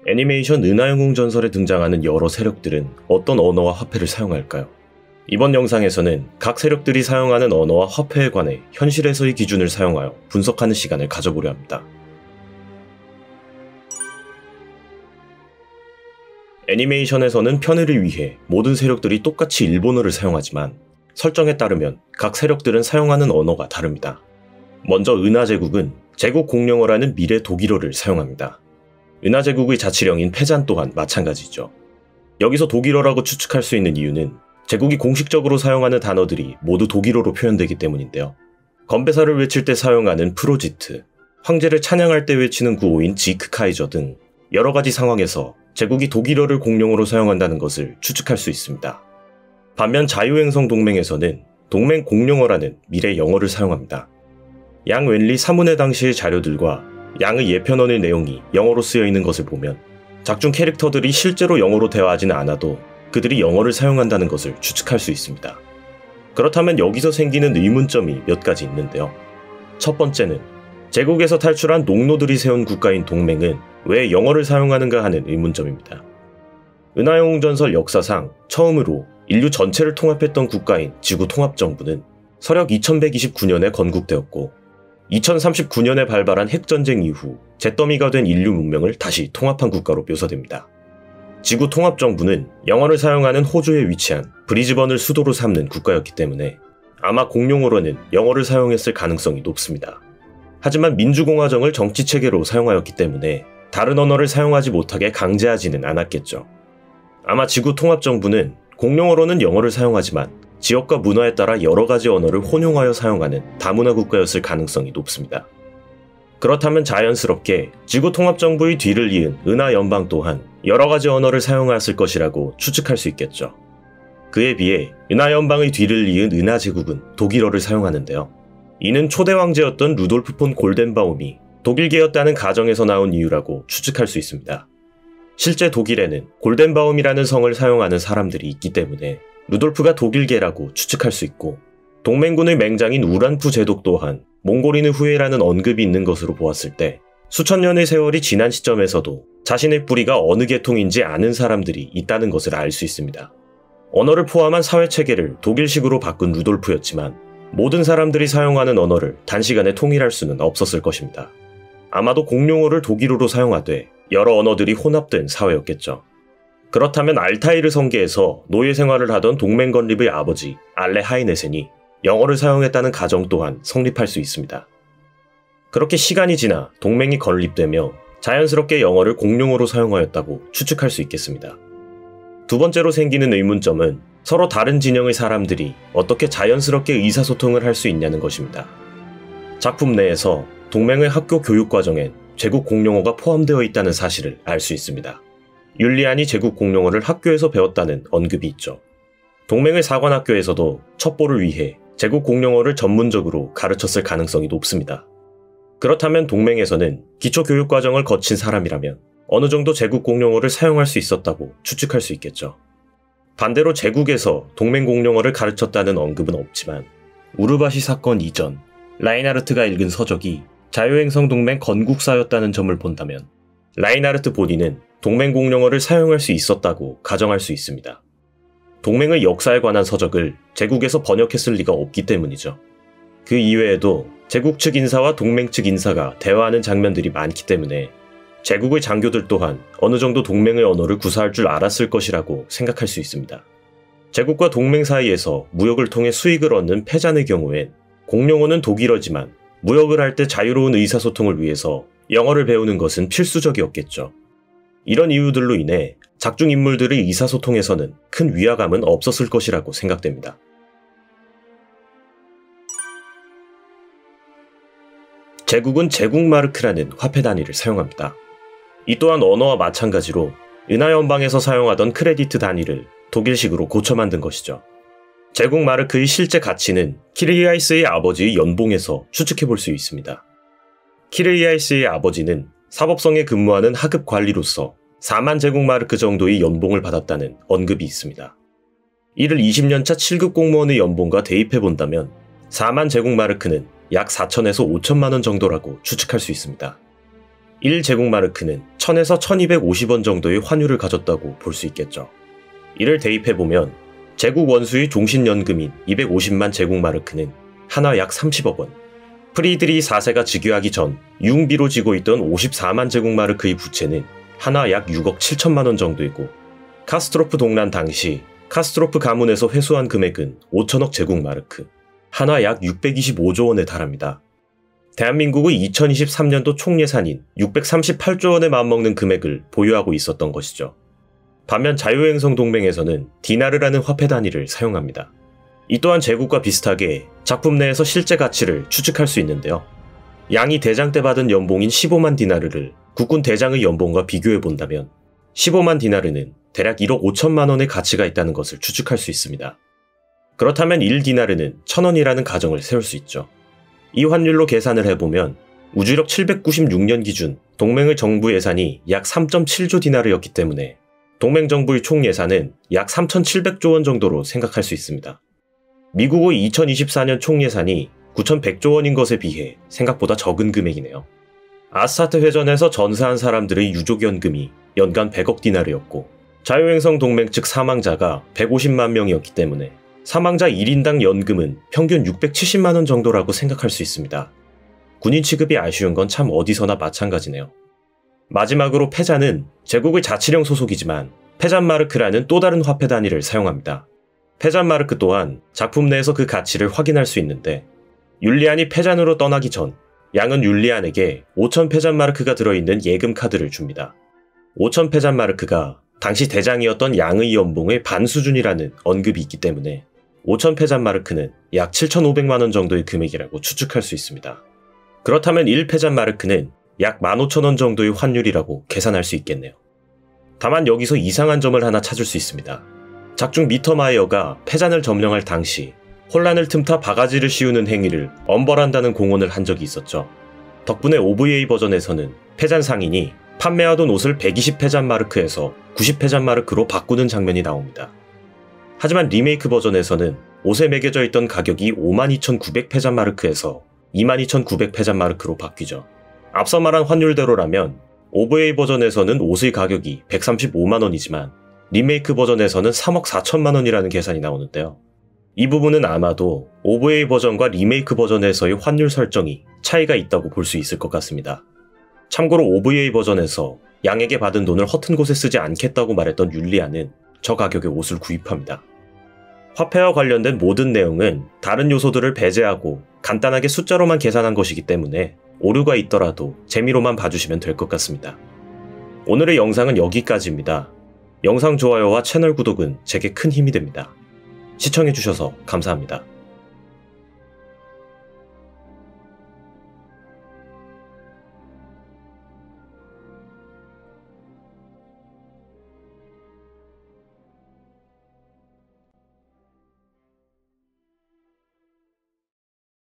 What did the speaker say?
애니메이션 은하영웅 전설에 등장하는 여러 세력들은 어떤 언어와 화폐를 사용할까요? 이번 영상에서는 각 세력들이 사용하는 언어와 화폐에 관해 현실에서의 기준을 사용하여 분석하는 시간을 가져보려 합니다. 애니메이션에서는 편의를 위해 모든 세력들이 똑같이 일본어를 사용하지만 설정에 따르면 각 세력들은 사용하는 언어가 다릅니다. 먼저 은하제국은 제국 공용어라는 미래 독일어를 사용합니다. 은하제국의 자치령인 패잔 또한 마찬가지죠. 여기서 독일어라고 추측할 수 있는 이유는 제국이 공식적으로 사용하는 단어들이 모두 독일어로 표현되기 때문인데요. 건배사를 외칠 때 사용하는 프로지트, 황제를 찬양할 때 외치는 구호인 지크 카이저 등 여러가지 상황에서 제국이 독일어를 공용어로 사용한다는 것을 추측할 수 있습니다. 반면 자유행성 동맹에서는 동맹 공용어라는 미래 영어를 사용합니다. 양 웬리 사문회 당시의 자료들과 양의 예편언의 내용이 영어로 쓰여 있는 것을 보면 작중 캐릭터들이 실제로 영어로 대화하지는 않아도 그들이 영어를 사용한다는 것을 추측할 수 있습니다. 그렇다면 여기서 생기는 의문점이 몇 가지 있는데요. 첫 번째는 제국에서 탈출한 농노들이 세운 국가인 동맹은 왜 영어를 사용하는가 하는 의문점입니다. 은하영웅 전설 역사상 처음으로 인류 전체를 통합했던 국가인 지구통합정부는 서력 2129년에 건국되었고 2039년에 발발한 핵전쟁 이후 잿더미가 된 인류 문명을 다시 통합한 국가로 묘사됩니다. 지구통합정부는 영어를 사용하는 호주에 위치한 브리즈번을 수도로 삼는 국가였기 때문에 아마 공용어로는 영어를 사용했을 가능성이 높습니다. 하지만 민주공화정을 정치체계로 사용하였기 때문에 다른 언어를 사용하지 못하게 강제하지는 않았겠죠. 아마 지구통합정부는 공용어로는 영어를 사용하지만 지역과 문화에 따라 여러가지 언어를 혼용하여 사용하는 다문화 국가였을 가능성이 높습니다. 그렇다면 자연스럽게 지구통합정부의 뒤를 이은 은하연방 또한 여러가지 언어를 사용하였을 것이라고 추측할 수 있겠죠. 그에 비해 은하연방의 뒤를 이은 은하제국은 독일어를 사용하는데요. 이는 초대 황제였던 루돌프 폰 골덴바움이 독일계였다는 가정에서 나온 이유라고 추측할 수 있습니다. 실제 독일에는 골덴바움이라는 성을 사용하는 사람들이 있기 때문에 루돌프가 독일계라고 추측할 수 있고 동맹군의 맹장인 우란프 제독 또한 몽골인의 후예라는 언급이 있는 것으로 보았을 때 수천 년의 세월이 지난 시점에서도 자신의 뿌리가 어느 계통인지 아는 사람들이 있다는 것을 알 수 있습니다. 언어를 포함한 사회체계를 독일식으로 바꾼 루돌프였지만 모든 사람들이 사용하는 언어를 단시간에 통일할 수는 없었을 것입니다. 아마도 공용어를 독일어로 사용하되 여러 언어들이 혼합된 사회였겠죠. 그렇다면 알타이르 성계에서 노예 생활을 하던 동맹 건립의 아버지 알레 하이네센이 영어를 사용했다는 가정 또한 성립할 수 있습니다. 그렇게 시간이 지나 동맹이 건립되며 자연스럽게 영어를 공용어로 사용하였다고 추측할 수 있겠습니다. 두 번째로 생기는 의문점은 서로 다른 진영의 사람들이 어떻게 자연스럽게 의사소통을 할 수 있냐는 것입니다. 작품 내에서 동맹의 학교 교육과정엔 제국 공용어가 포함되어 있다는 사실을 알 수 있습니다. 율리안이 제국 공용어를 학교에서 배웠다는 언급이 있죠. 동맹의 사관학교에서도 첩보를 위해 제국 공용어를 전문적으로 가르쳤을 가능성이 높습니다. 그렇다면 동맹에서는 기초교육과정을 거친 사람이라면 어느 정도 제국 공용어를 사용할 수 있었다고 추측할 수 있겠죠. 반대로 제국에서 동맹 공용어를 가르쳤다는 언급은 없지만 우르바시 사건 이전 라인하르트가 읽은 서적이 자유행성 동맹 건국사였다는 점을 본다면 라인하르트 본인은 동맹 공용어를 사용할 수 있었다고 가정할 수 있습니다. 동맹의 역사에 관한 서적을 제국에서 번역했을 리가 없기 때문이죠. 그 이외에도 제국 측 인사와 동맹 측 인사가 대화하는 장면들이 많기 때문에 제국의 장교들 또한 어느 정도 동맹의 언어를 구사할 줄 알았을 것이라고 생각할 수 있습니다. 제국과 동맹 사이에서 무역을 통해 수익을 얻는 패잔의 경우엔 공용어는 독일어지만 무역을 할 때 자유로운 의사소통을 위해서 영어를 배우는 것은 필수적이었겠죠. 이런 이유들로 인해 작중 인물들의 의사소통에서는 큰 위화감은 없었을 것이라고 생각됩니다. 제국은 제국마르크라는 화폐 단위를 사용합니다. 이 또한 언어와 마찬가지로 은하연방에서 사용하던 크레디트 단위를 독일식으로 고쳐 만든 것이죠. 제국마르크의 실제 가치는 키르이아이스의 아버지의 연봉에서 추측해 볼 수 있습니다. 키르이아이스의 아버지는 사법성에 근무하는 하급 관리로서 4만 제국마르크 정도의 연봉을 받았다는 언급이 있습니다. 이를 20년차 7급 공무원의 연봉과 대입해 본다면 4만 제국마르크는 약 4천에서 5천만 원 정도라고 추측할 수 있습니다. 1제국마르크는 1000에서 1250원 정도의 환율을 가졌다고 볼 수 있겠죠. 이를 대입해보면 제국 원수의 종신연금인 250만 제국마르크는 하나 약 30억 원, 프리드리 4세가 즉위하기 전 융비로 지고 있던 54만 제국마르크의 부채는 하나 약 6억 7천만 원 정도이고, 카스트로프 동란 당시 카스트로프 가문에서 회수한 금액은 5천억 제국마르크, 하나 약 625조 원에 달합니다. 대한민국의 2023년도 총예산인 638조 원에 맞먹는 금액을 보유하고 있었던 것이죠. 반면 자유행성 동맹에서는 디나르라는 화폐 단위를 사용합니다. 이 또한 제국과 비슷하게 작품 내에서 실제 가치를 추측할 수 있는데요. 양이 대장 때 받은 연봉인 15만 디나르를 국군 대장의 연봉과 비교해 본다면 15만 디나르는 대략 1억 5천만 원의 가치가 있다는 것을 추측할 수 있습니다. 그렇다면 1디나르는 1000원이라는 가정을 세울 수 있죠. 이 환율로 계산을 해보면 우주력 796년 기준 동맹의 정부 예산이 약 3.7조 디나르였기 때문에 동맹 정부의 총 예산은 약 3,700조 원 정도로 생각할 수 있습니다. 미국의 2024년 총 예산이 9,100조 원인 것에 비해 생각보다 적은 금액이네요. 아스타트 회전에서 전사한 사람들의 유족연금이 연간 100억 디나르였고, 자유행성 동맹 측 사망자가 150만 명이었기 때문에 사망자 1인당 연금은 평균 670만 원 정도라고 생각할 수 있습니다. 군인 취급이 아쉬운 건 참 어디서나 마찬가지네요. 마지막으로 패잔은 제국의 자치령 소속이지만 패잔마르크라는 또 다른 화폐 단위를 사용합니다. 패잔마르크 또한 작품 내에서 그 가치를 확인할 수 있는데, 율리안이 패잔으로 떠나기 전 양은 율리안에게 5,000 패잔마르크가 들어있는 예금 카드를 줍니다. 5,000 패잔마르크가 당시 대장이었던 양의 연봉의 반 수준이라는 언급이 있기 때문에 5,000 패잔마르크는 약 7,500만 원 정도의 금액이라고 추측할 수 있습니다. 그렇다면 1 패잔마르크는 약 15,000원 정도의 환율이라고 계산할 수 있겠네요. 다만 여기서 이상한 점을 하나 찾을 수 있습니다. 작중 미터마이어가 패잔을 점령할 당시 혼란을 틈타 바가지를 씌우는 행위를 엄벌한다는 공언을 한 적이 있었죠. 덕분에 OVA 버전에서는 패잔 상인이 판매하던 옷을 120 패잔마르크에서 90 패잔마르크로 바꾸는 장면이 나옵니다. 하지만 리메이크 버전에서는 옷에 매겨져 있던 가격이 52,900 패잔마르크에서 22,900 패잔마르크로 바뀌죠. 앞서 말한 환율대로라면 OVA 버전에서는 옷의 가격이 135만 원이지만 리메이크 버전에서는 3억 4천만 원이라는 계산이 나오는데요. 이 부분은 아마도 OVA 버전과 리메이크 버전에서의 환율 설정이 차이가 있다고 볼 수 있을 것 같습니다. 참고로 OVA 버전에서 양에게 받은 돈을 허튼 곳에 쓰지 않겠다고 말했던 율리안은 저 가격에 옷을 구입합니다. 화폐와 관련된 모든 내용은 다른 요소들을 배제하고 간단하게 숫자로만 계산한 것이기 때문에 오류가 있더라도 재미로만 봐주시면 될 것 같습니다. 오늘의 영상은 여기까지입니다. 영상 좋아요와 채널 구독은 제게 큰 힘이 됩니다. 시청해주셔서 감사합니다.